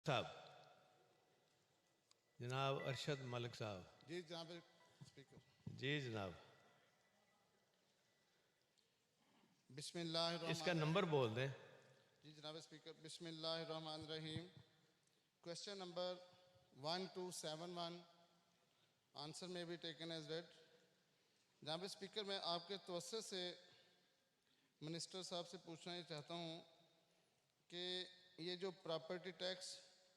साहब, जनाब अरशद मलिक साहब। जी जनाब स्पीकर। जी जनाब, बिस्मिल्लाहिर्रहमानिर्रहीम। इसका नंबर बोल दें। जी जनाब स्पीकर, बिस्मिल्लाहिर्रहमानिर्रहीम। क्वेश्चन नंबर 1271, आंसर में भी टेकन एज रेड। जनाब स्पीकर, मैं आपके तवज्जो से मिनिस्टर साहब से पूछना ये चाहता हूँ कि ये जो प्रॉपर्टी टैक्स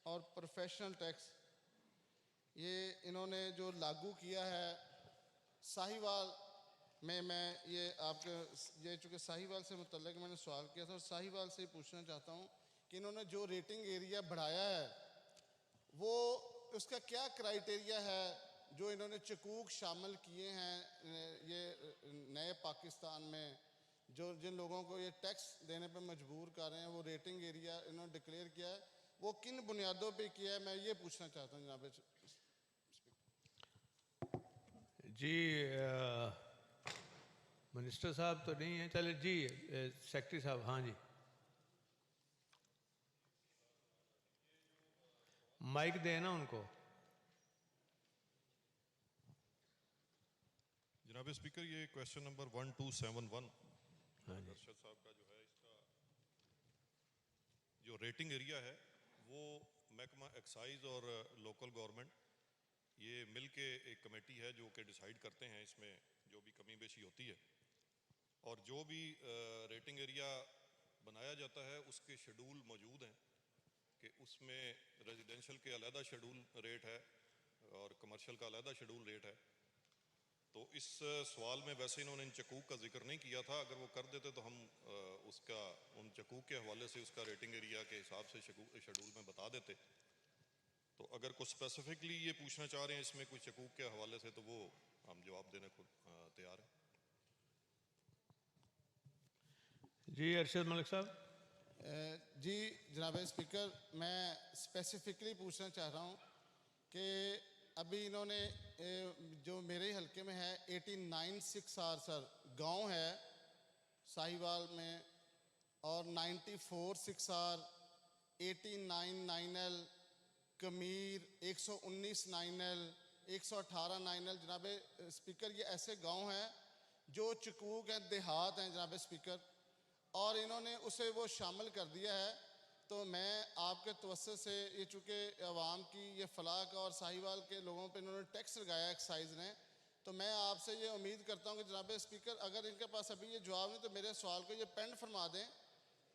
और प्रोफेशनल टैक्स ये इन्होंने जो लागू किया है साहिवाल में, मैं ये आपके ये चूँकि साहिवाल से मुतल्लिक मैंने सवाल किया था और साहिवाल से ही पूछना चाहता हूँ कि इन्होंने जो रेटिंग एरिया बढ़ाया है वो उसका क्या क्राइटेरिया है जो इन्होंने चकूक शामिल किए हैं ये नए पाकिस्तान में, जो जिन लोगों को ये टैक्स देने पे मजबूर कर रहे हैं, वो रेटिंग एरिया इन्होंने डिक्लेयर किया है, वो किन बुनियादों पे किया है, मैं ये पूछना चाहता हूँ जनाब। जी मिनिस्टर साहब तो नहीं है, चले जी सेक्रेटरी साहब। हाँ जी, माइक देना उनको। जनाब स्पीकर, ये क्वेश्चन नंबर 1271 हाँ जी, अरशद साहब का जो है, इसका जो रेटिंग एरिया है वो महकमा एक्साइज और लोकल गवर्नमेंट ये मिल के एक कमेटी है जो कि डिसाइड करते हैं इसमें जो भी कमी बेशी होती है, और जो भी रेटिंग एरिया बनाया जाता है उसके शेड्यूल मौजूद हैं कि उसमें रेजिडेंशियल के अलहदा शेड्यूल रेट है और कमर्शियल का अलहदा शेड्यूल रेट है। तो इस सवाल में वैसे इन्होंने इन चकूक का जिक्र नहीं किया था, अगर वो कर देते तो हम उसका उन चकूक के हवाले से उसका रेटिंग एरिया के हिसाब से शेड्यूल में बता देते। तो अगर कुछ स्पेसिफिकली ये पूछना चाह रहे हैं इसमें कुछ चकूक के हवाले से, तो वो हम जवाब देने को तैयार हैं। जी अरशद मलिक साहब। जी जनाब स्पीकर, मैं स्पेसिफिकली पूछना चाह रहा हूँ कि अभी इन्होंने जो मेरे हलके में है 89(6)R सर गांव है साहिवाल में, और 94(6)R, 89(9)L कमीर, 119(9)L, 118(9)L। जनाब स्पीकर, ये ऐसे गांव हैं जो चकूक हैं, देहात हैं जनाब स्पीकर, और इन्होंने उसे वो शामिल कर दिया है। तो मैं आपके तवज्जो से, ये चूँकि अवाम की ये फलाह का और साहिवाल के लोगों पे इन्होंने टैक्स लगाया एक्साइज ने, तो मैं आपसे ये उम्मीद करता हूँ कि जनाब स्पीकर अगर इनके पास अभी ये जवाब नहीं तो मेरे सवाल को ये पेंड फरमा दें,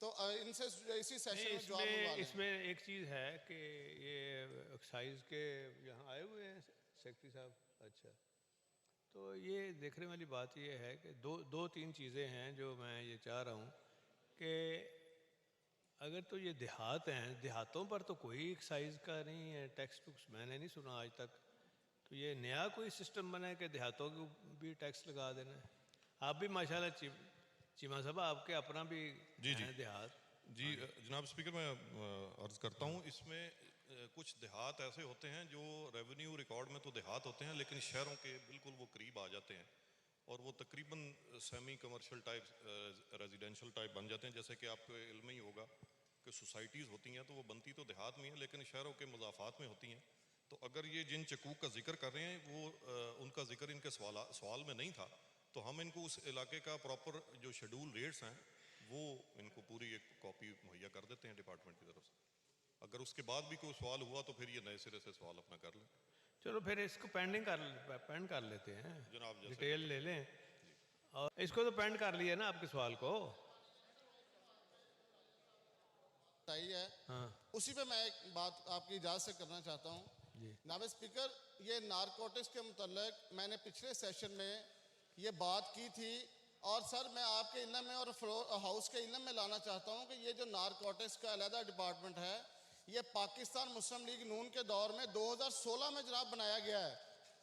तो इनसे इसी सेशन में जवाब मंगवा लें। इसमें एक चीज़ है कि ये एक्साइज के यहाँ आए हुए हैं सेक्रेटरी साहब। अच्छा, तो ये देखने वाली बात ये है कि दो तीन चीज़ें हैं जो मैं ये चाह रहा हूँ कि अगर तो ये देहात हैं, देहातों पर तो कोई एक्साइज का नहीं है टैक्स टुक्स, मैंने नहीं सुना आज तक। तो ये नया कोई सिस्टम बना है कि देहातों को भी टैक्स लगा देना है। आप भी माशाल्लाह चीमा साहब आपके अपना भी जी है देहात। जी जनाब स्पीकर, मैं अर्ज़ करता हूँ, इसमें कुछ देहात ऐसे होते हैं जो रेवेन्यू रिकॉर्ड में तो देहात होते हैं लेकिन शहरों के बिल्कुल वो करीब आ जाते हैं और वो तकरीबन semi commercial type residential type बन जाते हैं। जैसे कि आपको इल्म ही होगा कि सोसाइटीज़ होती हैं तो वो बनती तो देहात में हैं लेकिन शहरों के मज़ाफ़ात में होती हैं। तो अगर ये जिन चकूक का जिक्र कर रहे हैं वो उनका जिक्र इनके सवाल में नहीं था, तो हम इनको उस इलाके का प्रॉपर जो शेड्यूल रेट्स हैं वो इनको पूरी एक कॉपी मुहैया कर देते हैं डिपार्टमेंट की तरफ से। अगर उसके बाद भी कोई सवाल हुआ तो फिर ये नए सिरे से सवाल अपना कर लें। चलो फिर इसको पेंड कर लेते हैं, जनाब डिटेल ले लें, और इसको तो पेंड कर लिया ना आपके सवाल को। सही है। हाँ उसी पे मैं एक बात आपकी इजाज़त से करना चाहता हूँ जी। जनाब स्पीकर, ये नारकोटिक्स के मुतल्लिक मैंने पिछले सेशन में ये बात की थी, और सर मैं आपके इल्म में और फ्लोर हाउस के इल्म में लाना चाहता हूँ कि ये जो नारकोटिक्स का अलहदा डिपार्टमेंट है ये पाकिस्तान मुस्लिम लीग नून के दौर में 2016 में जनाब बनाया गया है।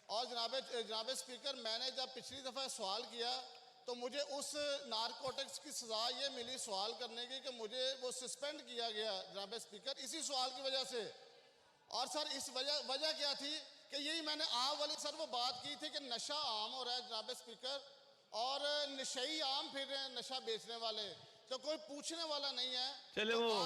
और जनाब स्पीकर, मैंने जब पिछली दफ़ा सवाल किया तो मुझे उस नारकोटिक्स की सज़ा ये मिली सवाल करने की कि मुझे वो सस्पेंड किया गया जनाब स्पीकर इसी सवाल की वजह से। और सर इस वजह क्या थी कि यही मैंने आप वाली सर वो बात की थी कि नशा आम हो रहा है जनाब स्पीकर, और नशई आम फिर रहे हैं नशा बेचने वाले, तो कोई पूछने वाला नहीं है। चले तो वो